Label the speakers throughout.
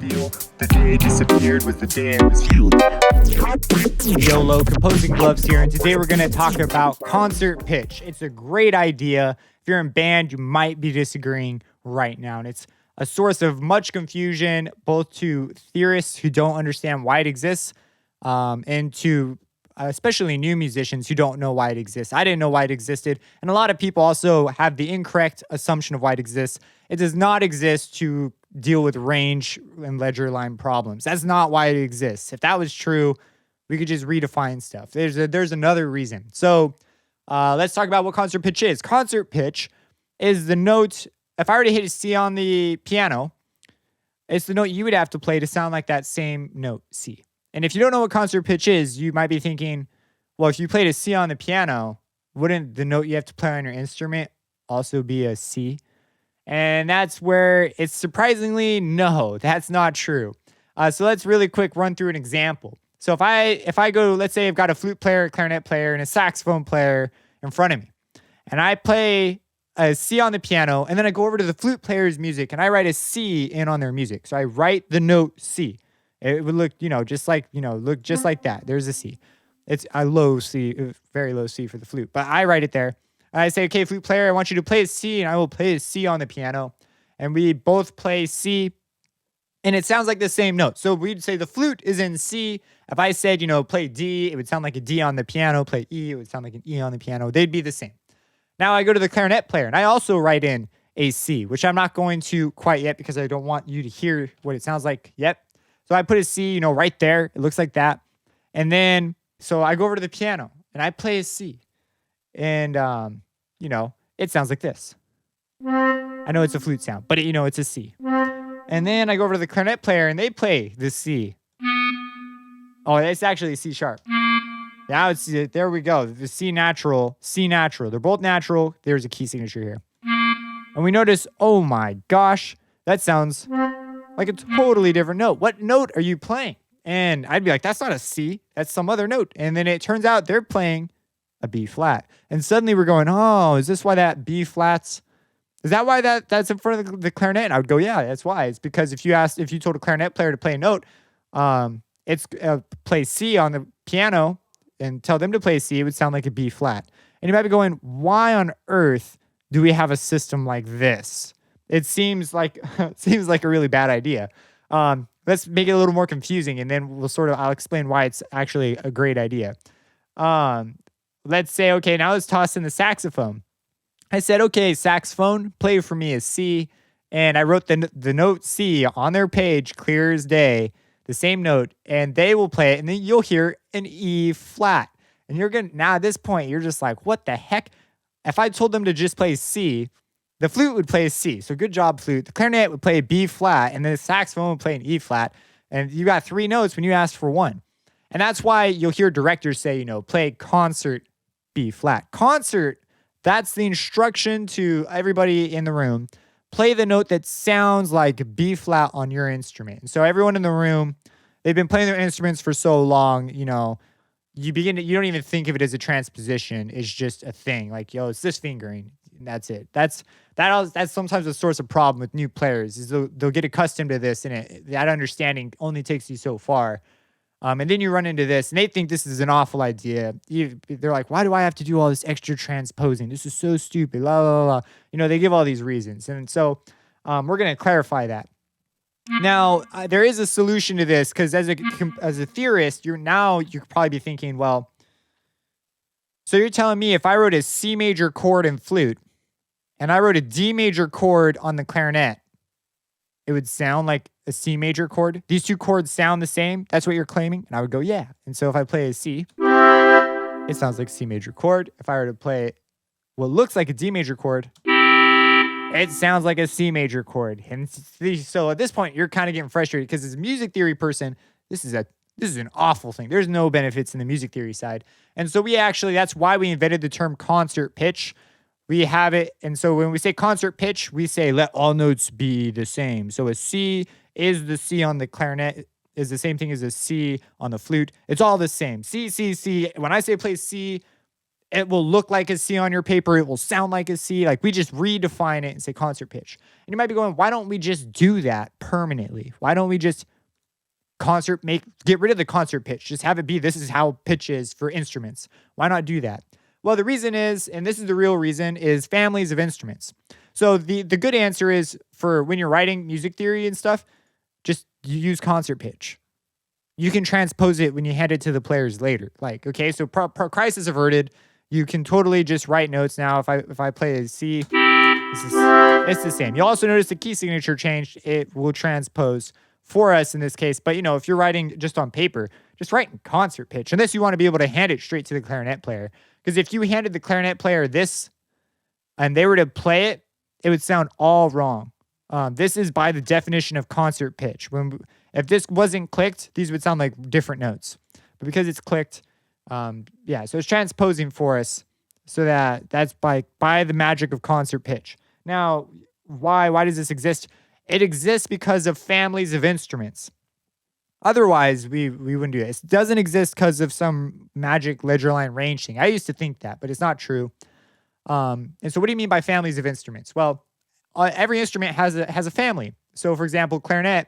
Speaker 1: feel. The day disappeared was the day I was healed.
Speaker 2: YOLO, Composing Gloves here, and today we're going to talk about concert pitch. It's a great idea. If you're in band, you might be disagreeing right now, and it's a source of much confusion, both to theorists who don't understand why it exists, and to especially new musicians who don't know why it exists. I didn't know why it existed, and a lot of people also have the incorrect assumption of why it exists. It does not exist to deal with range and ledger line problems. That's not why it exists. If that was true, we could just redefine stuff. There's another reason. So let's talk about what concert pitch is. Concert pitch is the note. If I were to hit a C on the piano, it's the note you would have to play to sound like that same note, C. And if you don't know what concert pitch is, you might be thinking, well, if you played a C on the piano, wouldn't the note you have to play on your instrument also be a C? And that's where it's surprisingly, no, that's not true. So let's really quick run through an example. So if I go, let's say I've got a flute player, a clarinet player, and a saxophone player in front of me, and I play a C on the piano, and then I go over to the flute player's music, and I write a C in on their music. So I write the note C. It would look, just like that. There's a C. It's a low C, very low C for the flute, but I write it there. I say, okay, flute player, I want you to play a C, and I will play a C on the piano. And we both play C, and it sounds like the same note. So we'd say the flute is in C. If I said, play D, it would sound like a D on the piano. Play E, it would sound like an E on the piano. They'd be the same. Now I go to the clarinet player, and I also write in a C, which I'm not going to quite yet because I don't want you to hear what it sounds like yet. So I put a C, right there. It looks like that. And then, so I go over to the piano, and I play a C. And, it sounds like this. I know it's a flute sound, but it's a C. And then I go over to the clarinet player and they play the C. Oh, it's actually a C sharp. Now there we go. The C natural, C natural. They're both natural. There's a key signature here. And we notice, oh my gosh, that sounds like a totally different note. What note are you playing? And I'd be like, that's not a C. That's some other note. And then it turns out they're playing a B flat. And suddenly we're going, oh, is this why that B flats? Is that why that's in front of the clarinet? And I would go, yeah, that's why. It's because if you told a clarinet player to play a note, it's play C on the piano and tell them to play C, it would sound like a B flat. And you might be going, why on earth do we have a system like this? It seems like a really bad idea. Let's make it a little more confusing, and then I'll explain why it's actually a great idea. Let's say, okay, now let's toss in the saxophone. I said, okay, saxophone, play for me a C. And I wrote the note C on their page, clear as day, the same note, and they will play it, and then you'll hear an E flat. And now at this point, you're just like, what the heck? If I told them to just play C, the flute would play a C. So good job, flute. The clarinet would play a B flat, and then the saxophone would play an E flat. And you got 3 notes when you asked for 1. And that's why you'll hear directors say, play concert B flat. Concert, that's the instruction to everybody in the room. Play the note that sounds like B flat on your instrument. And so everyone in the room, they've been playing their instruments for so long, you don't even think of it as a transposition. It's just a thing. Like, it's this fingering. And that's it. That's sometimes a source of problem with new players is they'll get accustomed to this, and that understanding only takes you so far. And then you run into this, and they think this is an awful idea. They're like, why do I have to do all this extra transposing? This is so stupid, blah, blah, blah. They give all these reasons. And so we're going to clarify that. Now, there is a solution to this, because as a theorist, you could probably be thinking, well, so you're telling me if I wrote a C major chord in flute, and I wrote a D major chord on the clarinet, it would sound like a C major chord. These 2 chords sound the same. That's what you're claiming. And I would go, yeah. And so if I play a C, it sounds like a C major chord. If I were to play what looks like a D major chord, it sounds like a C major chord. And so at this point, you're kind of getting frustrated because as a music theory person, this is an awful thing. There's no benefits in the music theory side. And so that's why we invented the term concert pitch. We have it, and so when we say concert pitch, we say let all notes be the same. So a C is the C on the clarinet, is the same thing as a C on the flute. It's all the same. C, C, C. When I say play C, It will look like a C on your paper. It will sound like a C. Like we just redefine it and say concert pitch. And you might be going, why don't we just do that permanently? Why don't we just get rid of the concert pitch? Just have it be, this is how pitch is for instruments. Why not do that? Well, the reason is, and this is the real reason, is families of instruments. So the good answer is for when you're writing music theory and stuff, just you use concert pitch. You can transpose it when you hand it to the players later. Like, okay, so crisis averted. You can totally just write notes now. If I play a C, it's the same. You'll also notice the key signature changed. It will transpose for us in this case. But, if you're writing just on paper, just write in concert pitch. Unless you want to be able to hand it straight to the clarinet player. Because if you handed the clarinet player this and they were to play it, it would sound all wrong. This is by the definition of concert pitch. If this wasn't clicked, these would sound like different notes. But because it's clicked, so it's transposing for us, so that's by the magic of concert pitch. Now, why does this exist? It exists because of families of instruments. Otherwise, we wouldn't do this. It doesn't exist because of some magic ledger line range thing. I used to think that, but it's not true. And so what do you mean by families of instruments? Well, every instrument has a family. So, for example, clarinet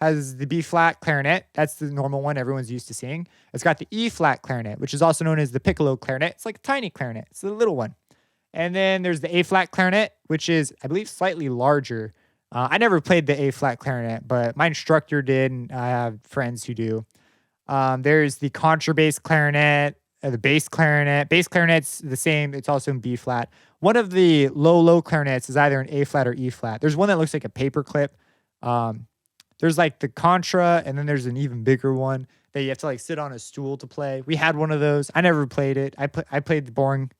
Speaker 2: has the B flat clarinet. That's the normal one everyone's used to seeing. It's got the E flat clarinet, which is also known as the piccolo clarinet. It's like a tiny clarinet. It's a little one. And then there's the A flat clarinet, which is, I believe, slightly larger. I never played the A flat clarinet, but my instructor did, and I have friends who do. There's the contrabass clarinet, the bass clarinet. Bass clarinet's the same. It's also in B flat. One of the low clarinets is either an A flat or E flat. There's one that looks like a paper clip. There's like the contra, and then there's an even bigger one that you have to like sit on a stool to play. We had one of those. I never played it. I played the boring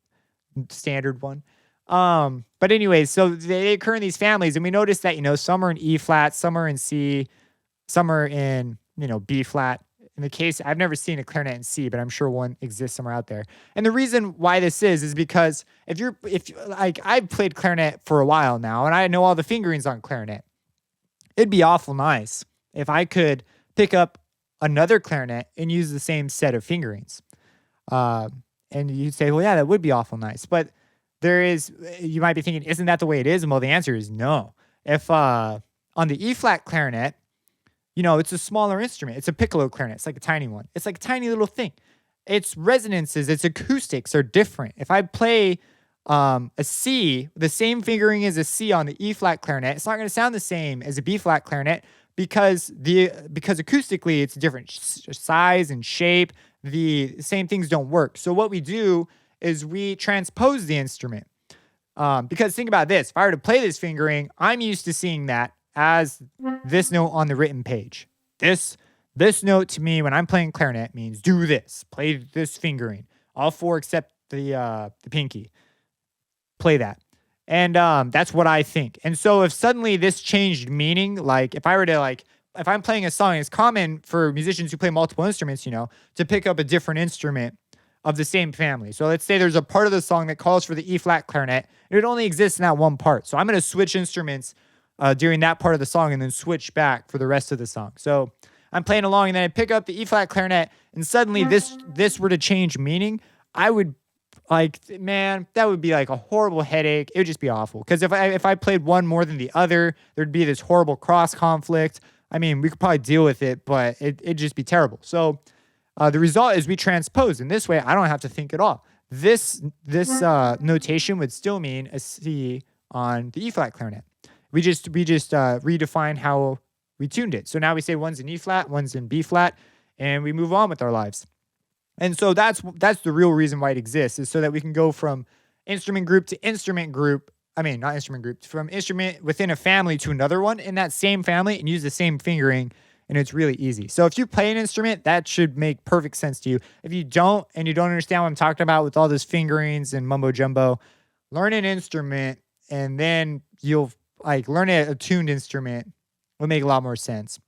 Speaker 2: standard one. But anyways, so they occur in these families, and we notice that, some are in E flat, some are in C, some are in, B flat. In the case, I've never seen a clarinet in C, but I'm sure one exists somewhere out there. And the reason why this is because if I've played clarinet for a while now, and I know all the fingerings on clarinet. It'd be awful nice if I could pick up another clarinet and use the same set of fingerings. And you'd say, well, yeah, that would be awful nice. But you might be thinking, isn't that the way it is? And well, the answer is no. If on the E flat clarinet, it's a smaller instrument. It's a piccolo clarinet. It's like a tiny one. It's like a tiny little thing. Its resonances, its acoustics are different. If I play a C, the same fingering as a C on the E flat clarinet, it's not going to sound the same as a B flat clarinet because acoustically it's different size and shape. The same things don't work. So what we do is we transpose the instrument. Because think about this: if I were to play this fingering, I'm used to seeing that as this note on the written page. This note to me when I'm playing clarinet means do this, play this fingering, all four except the pinky. Play that. And that's what I think. And so if suddenly this changed meaning, like if I'm playing a song, it's common for musicians who play multiple instruments, to pick up a different instrument of the same family. So let's say there's a part of the song that calls for the E flat clarinet, and it only exists in that one part. So I'm going to switch instruments during that part of the song and then switch back for the rest of the song. So I'm playing along and then I pick up the E flat clarinet, and suddenly this were to change meaning, I would that would be like a horrible headache. It would just be awful. Because if I played one more than the other, there'd be this horrible cross conflict. I mean, we could probably deal with it, but it'd just be terrible. So the result is we transpose. And this way, I don't have to think at all. This notation would still mean a C on the E flat clarinet. We just redefine how we tuned it. So now we say one's in E flat, one's in B flat, and we move on with our lives. And so that's the real reason why it exists, is so that we can go from instrument group to instrument group. I mean, not instrument group, from instrument within a family to another one in that same family and use the same fingering. And it's really easy. So if you play an instrument, that should make perfect sense to you. If you don't, and you don't understand what I'm talking about with all this fingerings and mumbo jumbo, learn an instrument, and then you'll learn a tuned instrument will make a lot more sense.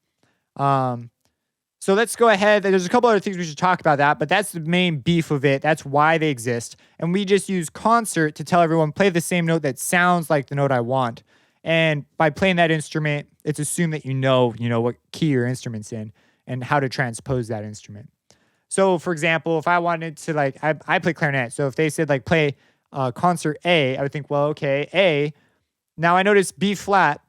Speaker 2: So let's go ahead. There's a couple other things we should talk about that, but that's the main beef of it. That's why they exist. And we just use concert to tell everyone, play the same note that sounds like the note I want. And by playing that instrument, it's assumed that you know what key your instrument's in and how to transpose that instrument. So, for example, if I wanted to like, I play clarinet. So if they said like play concert A, I would think, well, okay, A. Now I notice B flat.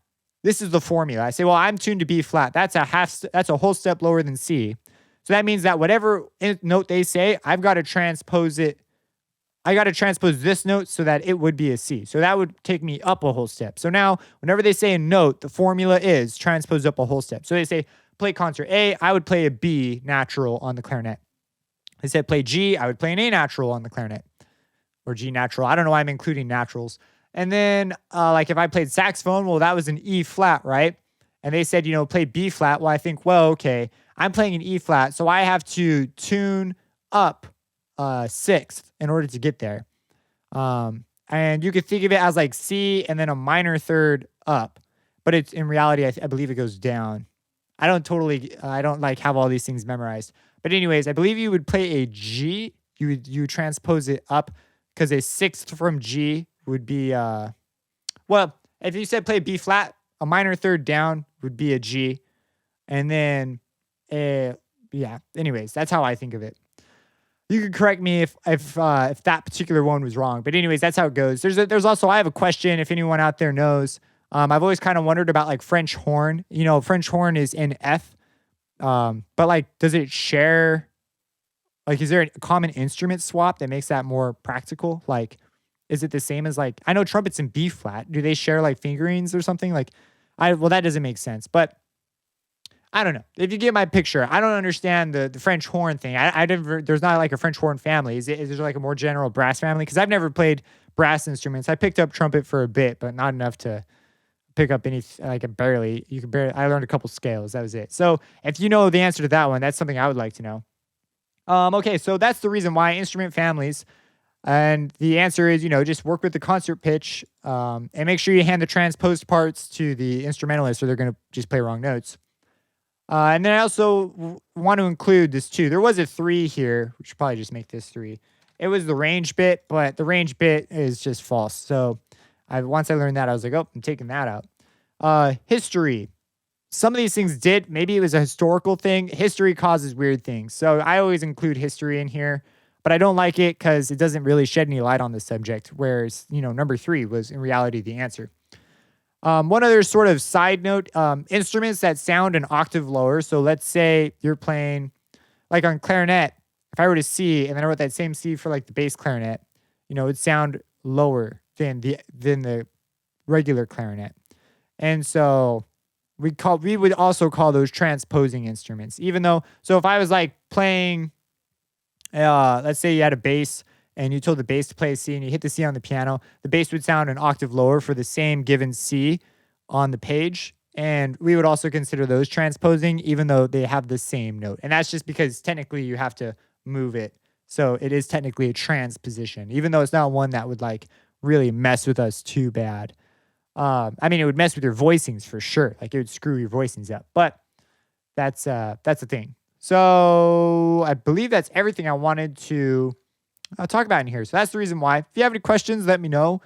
Speaker 2: This is the formula. I say, well, I'm tuned to B flat. That's a whole step lower than C. So that means that whatever note they say, I've got to transpose it. I got to transpose this note so that it would be a C. So that would take me up a whole step. So now whenever they say a note, the formula is transpose up a whole step. So they say play concert A, I would play a B natural on the clarinet. They said play G, I would play an A natural on the clarinet, or G natural. I don't know why I'm including naturals. And then like if I played saxophone, well, that was an E flat, right? And they said, play B flat. Well, I think, well, okay, I'm playing an E flat, so I have to tune up sixth in order to get there. And you could think of it as like C and then a minor third up, but it's in reality, I believe it goes down. I don't like have all these things memorized. But anyways, I believe you would play a G. You transpose it up because a sixth from G would be, well, if you said play B flat, a minor third down would be a G. And then, yeah, anyways, that's how I think of it. You could correct me if that particular one was wrong. But anyways, that's how it goes. There's also, I have a question if anyone out there knows. I've always kind of wondered about like French horn. French horn is in F. But like, does it share, like, is there a common instrument swap that makes that more practical? Like, is it the same as like, I know trumpets in B flat. Do they share like fingerings or something? Like, well, that doesn't make sense, but I don't know. If you get my picture, I don't understand the French horn thing. There's not like a French horn family. Is there like a more general brass family? Because I've never played brass instruments. I picked up trumpet for a bit, but not enough to pick up any, like barely. I learned a couple scales. That was it. So if you know the answer to that one, that's something I would like to know. Okay, so that's the reason why instrument families. And the answer is, just work with the concert pitch and make sure you hand the transposed parts to the instrumentalist or they're going to just play wrong notes. And then I also want to include this too. There was a 3 here. We should probably just make this 3. It was the range bit, but the range bit is just false. So once I learned that, I was like, oh, I'm taking that out. History. Some of these things maybe it was a historical thing. History causes weird things. So I always include history in here, but I don't like it because it doesn't really shed any light on the subject. Whereas, number 3 was in reality the answer. One other sort of side note, instruments that sound an octave lower. So let's say you're playing like on clarinet, if I were to C and then I wrote that same C for like the bass clarinet, it'd sound lower than the regular clarinet. And so we would also call those transposing instruments, even though, so if I was like playing, let's say you had a bass and you told the bass to play a C and you hit the C on the piano, the bass would sound an octave lower for the same given C on the page. And we would also consider those transposing, even though they have the same note. And that's just because technically you have to move it. So it is technically a transposition, even though it's not one that would like really mess with us too bad. I mean, it would mess with your voicings for sure. Like it would screw your voicings up, but that's the thing. So I believe that's everything I wanted to talk about in here. So that's the reason why. If you have any questions, let me know.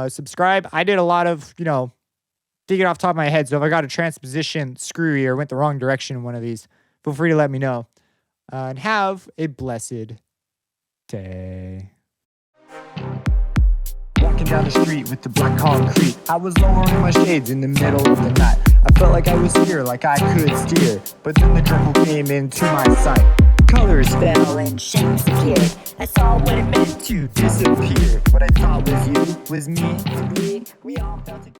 Speaker 2: Subscribe. I did a lot of, digging off the top of my head. So if I got a transposition screwy or went the wrong direction in one of these, feel free to let me know. And have a blessed day. Walking down the street with the black concrete, I was lowering my shades in the middle of the night. I felt like I was here, like I could steer, but then the jungle came into my sight. Colors fell and shapes appeared. I saw what it meant to disappear. What I thought was you was me. We all felt it.